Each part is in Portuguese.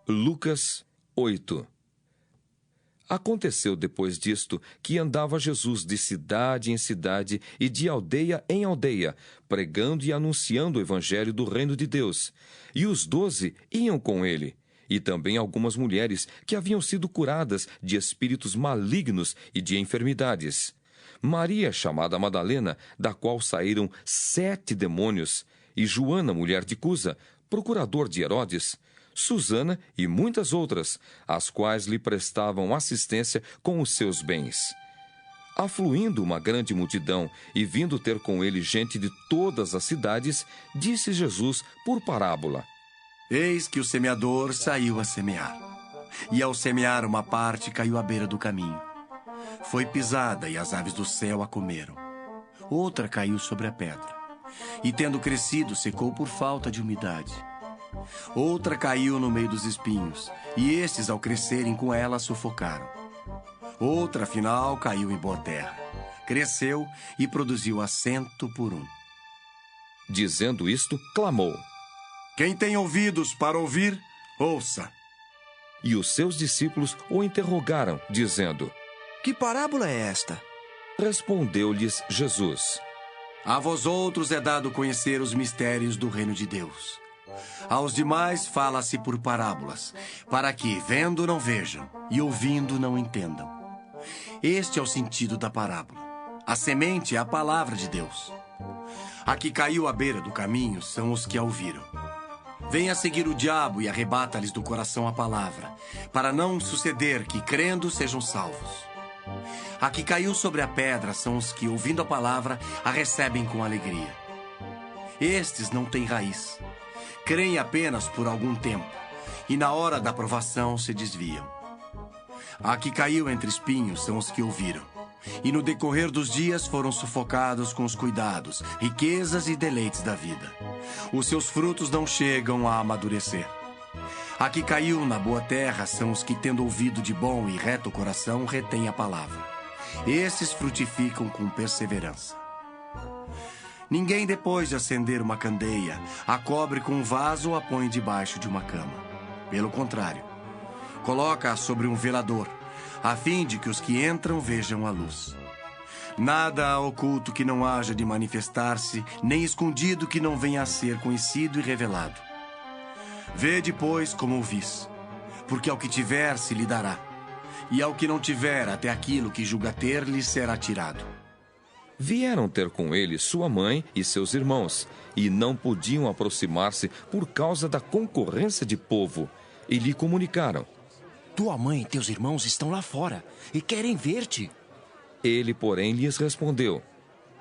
Lucas 8. Aconteceu depois disto que andava Jesus de cidade em cidade e de aldeia em aldeia, pregando e anunciando o evangelho do reino de Deus. E os 12 iam com ele, e também algumas mulheres que haviam sido curadas de espíritos malignos e de enfermidades. Maria, chamada Madalena, da qual saíram 7 demônios, e Joana, mulher de Cusa, procurador de Herodes, Susana e muitas outras, as quais lhe prestavam assistência com os seus bens. Afluindo uma grande multidão e vindo ter com ele gente de todas as cidades, disse Jesus por parábola: Eis que o semeador saiu a semear. E ao semear, uma parte caiu à beira do caminho. Foi pisada e as aves do céu a comeram. Outra caiu sobre a pedra. E tendo crescido, secou por falta de umidade. Outra caiu no meio dos espinhos, e estes, ao crescerem com ela, sufocaram. Outra, afinal, caiu em boa terra. Cresceu e produziu a 100 por 1. Dizendo isto, clamou: Quem tem ouvidos para ouvir, ouça. E os seus discípulos o interrogaram, dizendo: Que parábola é esta? Respondeu-lhes Jesus: A vós outros é dado conhecer os mistérios do reino de Deus. Aos demais fala-se por parábolas, para que, vendo, não vejam, e ouvindo, não entendam. Este é o sentido da parábola. A semente é a palavra de Deus. A que caiu à beira do caminho são os que a ouviram. Vem a seguir o diabo e arrebata-lhes do coração a palavra, para não suceder que, crendo, sejam salvos. A que caiu sobre a pedra são os que, ouvindo a palavra, a recebem com alegria. Estes não têm raiz. Creem apenas por algum tempo, e na hora da provação se desviam. A que caiu entre espinhos são os que ouviram, e no decorrer dos dias foram sufocados com os cuidados, riquezas e deleites da vida. Os seus frutos não chegam a amadurecer. A que caiu na boa terra são os que, tendo ouvido de bom e reto coração, retêm a palavra. Esses frutificam com perseverança. Ninguém, depois de acender uma candeia, a cobre com um vaso ou a põe debaixo de uma cama. Pelo contrário, coloca-a sobre um velador, a fim de que os que entram vejam a luz. Nada há oculto que não haja de manifestar-se, nem escondido que não venha a ser conhecido e revelado. Vede, pois, como ouvis, porque ao que tiver se lhe dará, e ao que não tiver, até aquilo que julga ter lhe será tirado. Vieram ter com ele sua mãe e seus irmãos, e não podiam aproximar-se por causa da concorrência de povo, e lhe comunicaram: Tua mãe e teus irmãos estão lá fora, e querem ver-te. Ele, porém, lhes respondeu: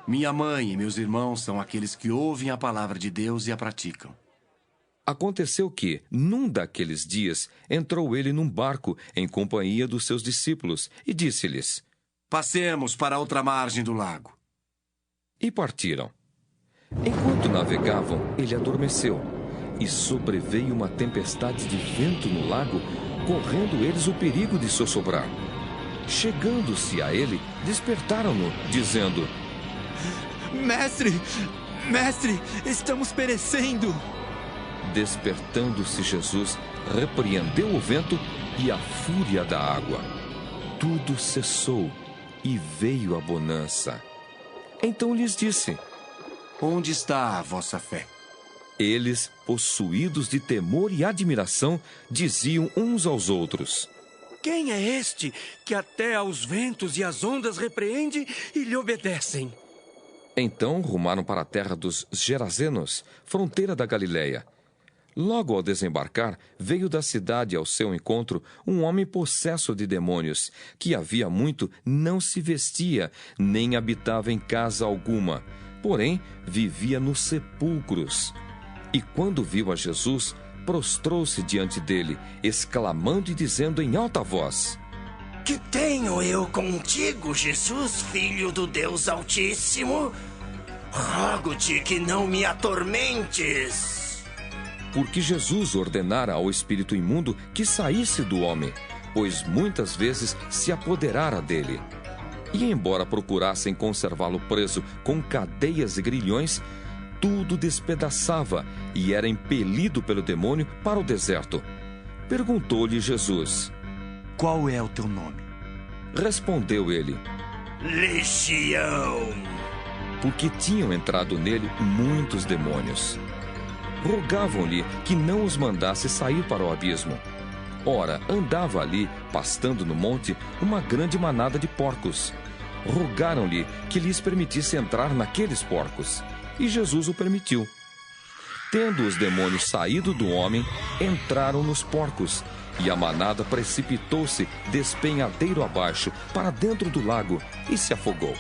Minha mãe e meus irmãos são aqueles que ouvem a palavra de Deus e a praticam. Aconteceu que, num daqueles dias, entrou ele num barco em companhia dos seus discípulos, e disse-lhes: Passemos para a outra margem do lago. E partiram. Enquanto navegavam, ele adormeceu, e sobreveio uma tempestade de vento no lago, correndo eles o perigo de sossobrar. Chegando-se a ele, despertaram-no, dizendo: Mestre, estamos perecendo. Despertando-se Jesus, repreendeu o vento e a fúria da água. Tudo cessou e veio a bonança. Então lhes disse: Onde está a vossa fé? Eles, possuídos de temor e admiração, diziam uns aos outros: Quem é este que até aos ventos e às ondas repreende e lhe obedecem? Então rumaram para a terra dos Gerazenos, fronteira da Galileia. Logo ao desembarcar, veio da cidade ao seu encontro um homem possesso de demônios, que havia muito não se vestia, nem habitava em casa alguma, porém vivia nos sepulcros. E quando viu a Jesus, prostrou-se diante dele, exclamando e dizendo em alta voz: Que tenho eu contigo, Jesus, Filho do Deus Altíssimo? Rogo-te que não me atormentes. Porque Jesus ordenara ao espírito imundo que saísse do homem, pois muitas vezes se apoderara dele. E embora procurassem conservá-lo preso com cadeias e grilhões, tudo despedaçava e era impelido pelo demônio para o deserto. Perguntou-lhe Jesus. Qual é o teu nome? Respondeu ele, Legião. porque tinham entrado nele muitos demônios. Rogavam-lhe que não os mandasse sair para o abismo. Ora, andava ali, pastando no monte, uma grande manada de porcos. Rogaram-lhe que lhes permitisse entrar naqueles porcos, e Jesus o permitiu. Tendo os demônios saído do homem, entraram nos porcos, e a manada precipitou-se despenhadeiro abaixo, para dentro do lago, e se afogou.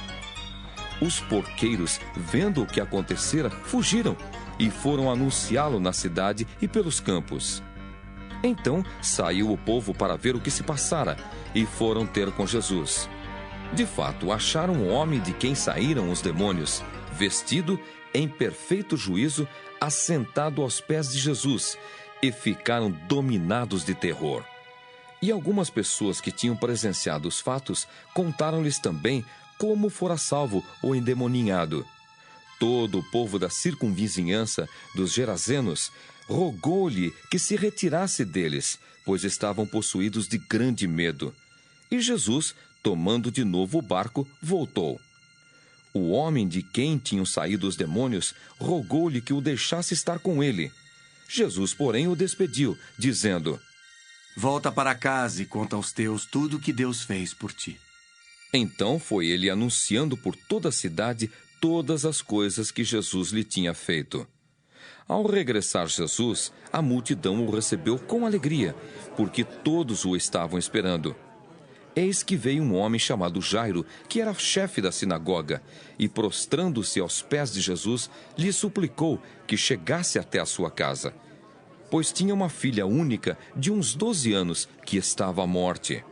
Os porqueiros, vendo o que acontecera, fugiram, e foram anunciá-lo na cidade e pelos campos. Então saiu o povo para ver o que se passara, e foram ter com Jesus. De fato, acharam o homem de quem saíram os demônios, vestido em perfeito juízo, assentado aos pés de Jesus, e ficaram dominados de terror. E algumas pessoas que tinham presenciado os fatos contaram-lhes também como fora salvo o endemoninhado. Todo o povo da circunvizinhança dos Gerazenos rogou-lhe que se retirasse deles, pois estavam possuídos de grande medo. E Jesus, tomando de novo o barco, voltou. O homem de quem tinham saído os demônios rogou-lhe que o deixasse estar com ele. Jesus, porém, o despediu, dizendo: Volta para casa e conta aos teus tudo o que Deus fez por ti. Então foi ele anunciando por toda a cidade todas as coisas que Jesus lhe tinha feito. Ao regressar Jesus, a multidão o recebeu com alegria, porque todos o estavam esperando. Eis que veio um homem chamado Jairo, que era chefe da sinagoga, e prostrando-se aos pés de Jesus, lhe suplicou que chegasse até a sua casa, pois tinha uma filha única de uns 12 anos que estava à morte.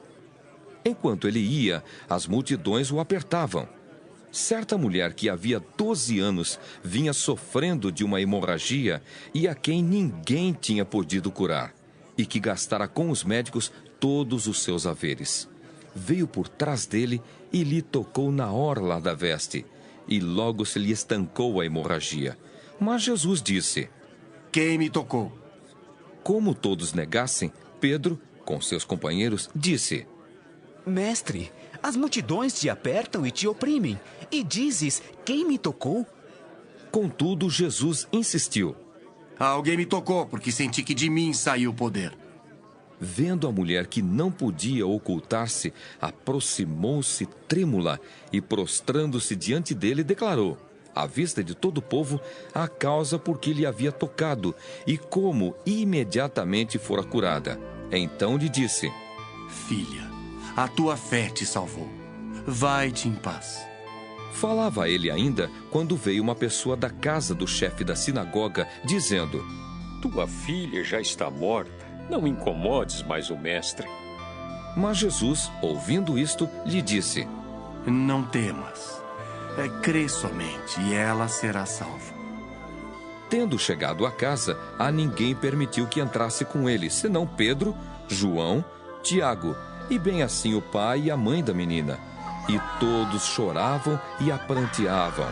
Enquanto ele ia, as multidões o apertavam. Certa mulher que havia 12 anos vinha sofrendo de uma hemorragia e a quem ninguém tinha podido curar, e que gastara com os médicos todos os seus haveres. Veio por trás dele e lhe tocou na orla da veste, e logo se lhe estancou a hemorragia. Mas Jesus disse: Quem me tocou? Como todos negassem, Pedro, com seus companheiros, disse: Mestre, as multidões te apertam e te oprimem, e dizes: quem me tocou? Contudo, Jesus insistiu. Alguém me tocou, porque senti que de mim saiu o poder. Vendo a mulher que não podia ocultar-se, aproximou-se trêmula e, prostrando-se diante dele, declarou, à vista de todo o povo, a causa por que lhe havia tocado e como imediatamente fora curada. Então lhe disse: Filha, a tua fé te salvou. Vai-te em paz. Falava ele ainda quando veio uma pessoa da casa do chefe da sinagoga, dizendo: Tua filha já está morta. Não incomodes mais o mestre. Mas Jesus, ouvindo isto, lhe disse: Não temas. Crê somente e ela será salva. Tendo chegado à casa, a ninguém permitiu que entrasse com ele, senão Pedro, João, Tiago, e bem assim o pai e a mãe da menina. E todos choravam e a pranteavam.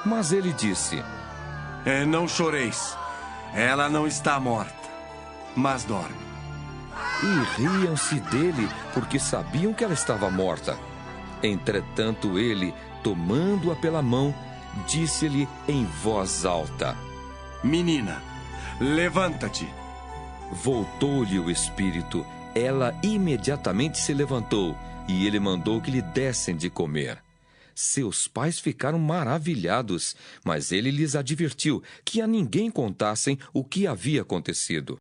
Mas ele disse: Não choreis. Ela não está morta, mas dorme. E riam-se dele, porque sabiam que ela estava morta. Entretanto ele, tomando-a pela mão, disse-lhe em voz alta: Menina, levanta-te. Voltou-lhe o espírito. Ela imediatamente se levantou, e ele mandou que lhe dessem de comer. Seus pais ficaram maravilhados, mas ele lhes advertiu que a ninguém contassem o que havia acontecido.